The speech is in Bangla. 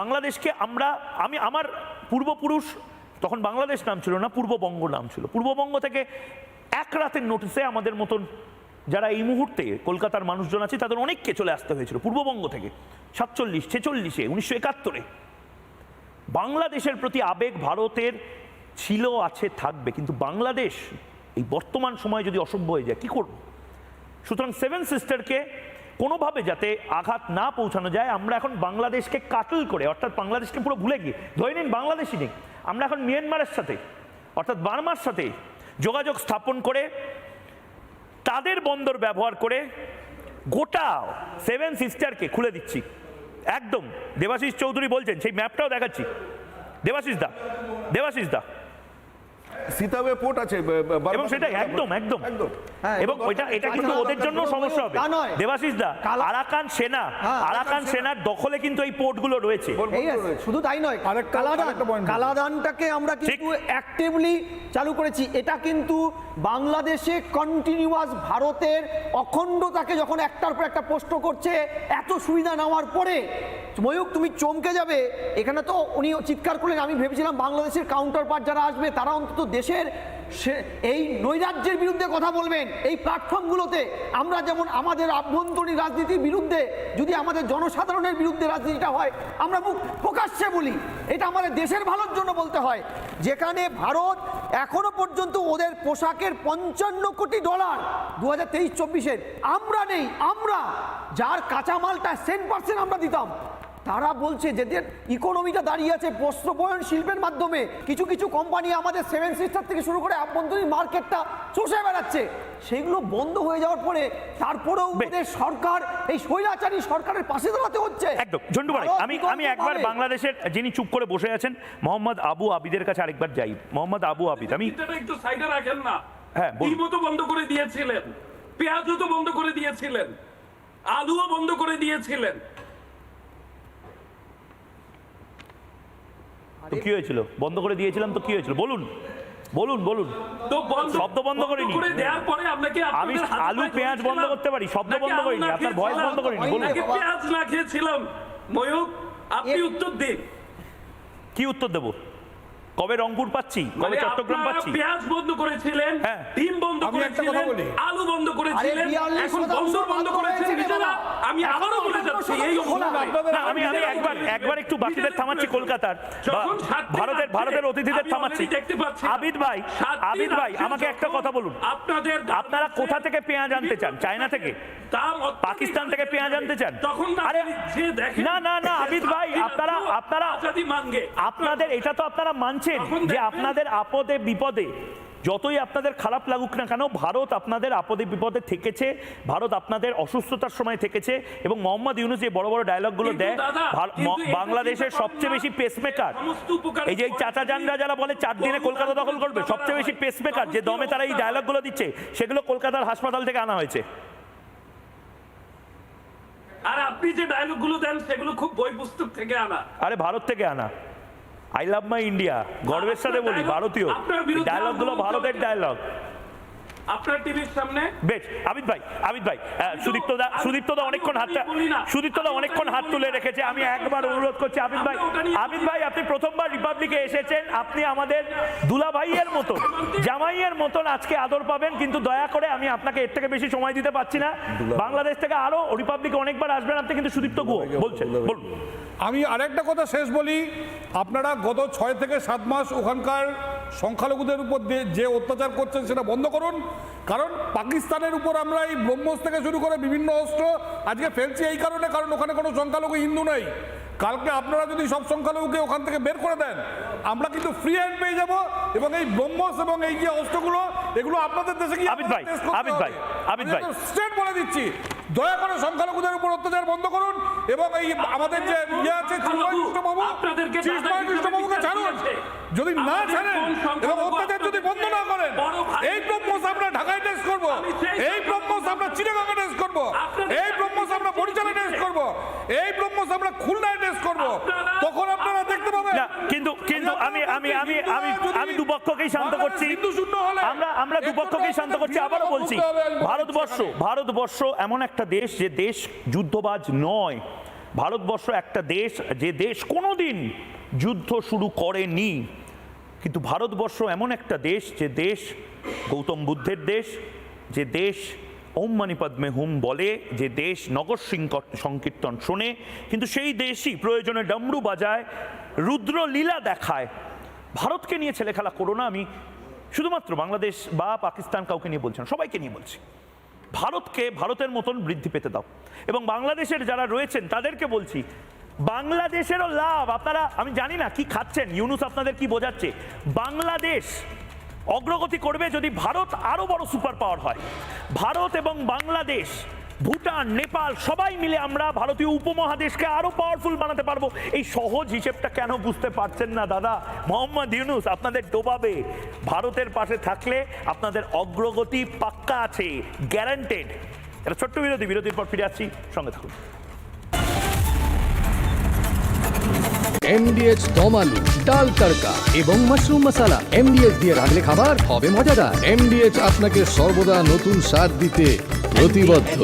বাংলাদেশকে আমার পূর্বপুরুষ তখন বাংলাদেশ নাম ছিল না, পূর্ববঙ্গ নাম ছিল। পূর্ববঙ্গ থেকে এক রাতের নোটিসে আমাদের মতন যারা এই মুহূর্তে কলকাতার মানুষজন আছে তাদের অনেককে চলে আসতে হয়েছিল পূর্ববঙ্গ থেকে। 47, 46-এ, 1971-এ বাংলাদেশের প্রতি আবেগ ভারতের ছিল, আছে, থাকবে। কিন্তু বাংলাদেশ এই বর্তমান সময়ে যদি অসভ্য হয়ে যায় কি করব? সুতরাং সেভেন সিস্টারকে কোনোভাবে যাতে আঘাত না পৌঁছানো যায়, আমরা এখন বাংলাদেশকে কাটল করে, অর্থাৎ বাংলাদেশকে পুরো ভুলে গিয়ে, ধরে নিন বাংলাদেশই নেই, আমরা এখন মিয়ানমারের সাথে অর্থাৎ বার্মার সাথে যোগাযোগ স্থাপন করে তাদের বন্দর ব্যবহার করে গোটা সেভেন সিস্টারকে খুলে দিচ্ছি একদম। দেবাশিস চৌধুরী বলছেন, সেই ম্যাপটাও দেখাচ্ছি। দেবাশিস দা সীতাবে পোর্ট আছে এবং সেটা একদম এবং এটা কিন্তু ওদের জন্য সমস্যা হবে। দেবাশিস দা, আরাকান সেনার দখলে কিন্তু এই পোর্টগুলো রয়েছে। শুধু তাই নয়, কালাদানটাকে আমরা কিন্তু অ্যাক্টিভলি চালু করেছি। এটা কিন্তু বাংলাদেশে কন্টিনিউয়াস ভারতের অখণ্ডতাকে যখন একটার পর একটা প্রশ্ন করছে, এত সুবিধা নেওয়ার পরে ময়ূক তুমি চমকে যাবে। এখানে তো উনি চিৎকার করলেন, আমি ভেবেছিলাম বাংলাদেশের কাউন্টার পার্ট যারা আসবে তারা অন্তত দেশের এই নৈরাজ্যের বিরুদ্ধে কথা বলবেন। এই প্ল্যাটফর্মগুলোতে আমরা যেমন আমাদের আভ্যন্তরীণ রাজনীতির বিরুদ্ধে, যদি আমাদের জনসাধারণের বিরুদ্ধে রাজনীতিটা হয় আমরা মুখ প্রকাশ্যে বলি, এটা আমাদের দেশের ভালোর জন্য বলতে হয়। যেখানে ভারত এখনো পর্যন্ত ওদের পোশাকের $55 কোটি 2023-24-এর আমরা নেই, আমরা যার কাঁচামালটা 10% আমরা দিতাম, তারা বলছে যে ইকোনমিটা দাঁড়িয়ে আছে বস্ত্রবয়ন শিল্পের মাধ্যমে। কিছু কিছু কোম্পানি আমাদের সেভেন সিস্টার থেকে শুরু করে আভ্যন্তরীণ মার্কেটটা চষে বেড়াচ্ছে। সেগুলো বন্ধ হয়ে যাওয়ার পরে তারপরেও ওদের সরকার এই স্বৈরাচারী সরকারের পাশে দাঁড়াতে হচ্ছে। একদম ঝন্টু ভাই, আমি একবার বাংলাদেশের যিনি চুপ করে বসে আছেন মোহাম্মদ আবু আবিদের কাছে আরেকবার যাই। মোহাম্মদ আবু আবিদ, আমি একটু সাইডে রাখেন না। হ্যাঁ, ডিমও তো বন্ধ করে দিয়েছিলেন, পেঁয়াজও তো বন্ধ করে দিয়েছিলেন, আলুও বন্ধ করে দিয়েছিলেন। তো কি হয়েছিল? বন্ধ করে দিয়েছিলাম তো কি হয়েছিল বলুন। তো শব্দ বন্ধ করিনি। আমি আলু পেঁয়াজ বন্ধ করতে পারি, শব্দ বন্ধ করিনি, আপনার ভয়েস বন্ধ করিনি। বলুন পেঁয়াজ না খেয়েছিলাম ময়ূক, আপনি উত্তর দিন। কি উত্তর দেবো? কবে রংপুর পাচ্ছি, কবে চট্টগ্রাম পাচ্ছি? পেঁয়াজ বন্ধ করেছিলেন, ডিম বন্ধ করেছিলেন, আলু বন্ধ করেছিলেন, এখন বন্দর বন্ধ করেছেন নিজেরা। আমি আবারও বলে যাচ্ছি, এই আমি একবার একটু বাকিদের থামাচ্ছি, কলকাতার ভারতের অতিথিদের থামাচ্ছি। আবিদ ভাই আমাকে একটা কথা বলুন, আপনারা কোথা থেকে পেঁয়াজ আনতে চান? চায়না থেকে, পাকিস্তান থেকে পেঁয়াজ আনতে চান? আরে না আবিদ ভাই, আপনাদের এটা তো আপনারা মানছেন যে আপনাদের আপদে বিপদে যতই আপনাদের খারাপ লাগুক না কেন, ভারত আপনাদের আপদে বিপদে থেকেছে, ভারত আপনাদের অসুস্থতার সময় থেকেছে। এবং মোহাম্মদ ইউনূস যে বড় বড় ডায়লগগুলো দেয়, বাংলাদেশের সবচেয়ে বেশি পেসমেকার, এই যে চাচা জানরা যারা বলে 4 দিনে কলকাতা দখল করবে, সবচেয়ে বেশি পেসমেকার যে দমে তারা এই ডায়লগগুলো দিচ্ছে, সেগুলো কলকাতার হাসপাতাল থেকে আনা হয়েছে। আর আপনি যে ডায়লগগুলো দেন সেগুলো খুব বই পুস্তক থেকে আনা। আরে ভারত থেকে আনা। আই লাভ মাই ইন্ডিয়া, গর্বের সাথে বলি, ভারতীয় ডায়লগগুলো ভারতের ডায়লগ। আপনার টিভির সামনে বেশ। আবিদ ভাই সুদীপ্ত দা অনেকক্ষণ হাত তুলে রেখেছে। আমি একবার অনুরোধ করছি, আবিদ ভাই আপনি প্রথমবার রিপাবলিকে এসেছেন, আপনি আমাদের দুলা ভাইয়ের মতন, জামাইয়ের মতন আজকে আদর পাবেন। কিন্তু দয়া করে আমি আপনাকে এর থেকে বেশি সময় দিতে পারছি না। বাংলাদেশ থেকে আরো রিপাবলিকে অনেকবার আসবেন আপনি, কিন্তু সুদীপ্ত গুহ বলছেন, বলুন। আমি আরেকটা কথা শেষ বলি, আপনারা গত 6 থেকে 7 মাস ওখানকার সংখ্যালঘুদের উপর যে অত্যাচার করছেন সেটা বন্ধ করুন। কারণ পাকিস্তানের উপর আমরা এই ব্রহ্মস থেকে শুরু করে বিভিন্ন অস্ত্র আজকে ফেলছি এই কারণে, কারণ ওখানে কোনো সংখ্যালঘু হিন্দু নেই। কালকে আপনারা যদি সব সংখ্যালঘুকে ওখান থেকে বের করে দেন, আমরা কিন্তু ফ্রি হ্যান্ড পেয়ে যাব। এবং এই ব্রহ্মস এবং এই যে অস্ত্রগুলো, এগুলো আপনাদের দেশে কি আবিদ ভাই স্ট্রেট বলে দিচ্ছি, দয়া করে সংখ্যালঘুদের উপর অত্যাচার বন্ধ করুন। এবং এই আমাদের যে ইয়ে আছে কৃষ্ণবাবুকে ছাড়ুন। যদি না ছাড়েন এবং অত্যাচার যদি বন্ধ না করেন, এই ব্রহ্মস আমরা ঢাকায় টেস্ট করবো, এই ব্রহ্মস আমরা চিটাগাংয়ে টেস্ট করবো, এই ব্রহ্মস আমরা বরিশালে টেস্ট করবো, এই ব্রহ্মস আমরা খুলনায় টেস্ট করবো। তখন আপনারা দেখতে পাবেন। কিন্তু আমি দুপক্ষকেই শান্ত করছি, আমরা দুপক্ষকেই শান্ত করছি। আবারও বলছি, ভারতবর্ষ এমন একটা দেশ যে দেশ যুদ্ধবাজ নয়। ভারতবর্ষ একটা দেশ, যে দেশ কোনোদিন যুদ্ধ শুরু করেনি, কিন্তু ভারতবর্ষ এমন একটা দেশ যে দেশ গৌতম বুদ্ধের দেশ, যে দেশ ওম মানি পদ্মে হুম বলে, যে দেশ নগর সংকীর্তন শোনে, কিন্তু সেই দেশই প্রয়োজনে ডমরু বাজায়, রুদ্র লীলা দেখায়। ভারতকে নিয়ে ছেলে খেলা করো না। আমি শুধুমাত্র বাংলাদেশ বা পাকিস্তান কাউকে নিয়ে বলছি না, সবাইকে নিয়ে বলছি। ভারতকে ভারতের মতন বৃদ্ধি পেতে দাও, এবং বাংলাদেশের যারা রয়েছেন তাদেরকে বলছি, বাংলাদেশেরও লাভ। আপনারা, আমি জানি না কি খাচ্ছেন, ইউনুস আপনাদের কি বোঝাচ্ছে। বাংলাদেশ অগ্রগতি করবে যদি ভারত আরো বড় সুপার পাওয়ার হয়। ভারত এবং বাংলাদেশ, ভুটান, নেপাল সবাই মিলে আমরা ভারতীয় উপমহাদেশকে আরো পাওয়ারফুল বানাতে পারবো। এই সহজ হিসেবটা কেন বুঝতে পারছেন না দাদা? মোহাম্মদ ইউনুস আপনাদের ডোবাবে। ভারতের পাশে থাকলে আপনাদের অগ্রগতি পাক্কা আছে, গ্যারান্টেড। এটা ছোট্ট বিরতির পর ফিরে আসছি, সঙ্গে থাকুন। MDH দম আলু, ডাল তড়কা এবং মাশরুম মশলা। MDH দিয়ে রাঁধলে খাবার হবে মজাদার। MDH আপনাকে সর্বদা নতুন স্বাদ দিতে প্রতিবদ্ধ।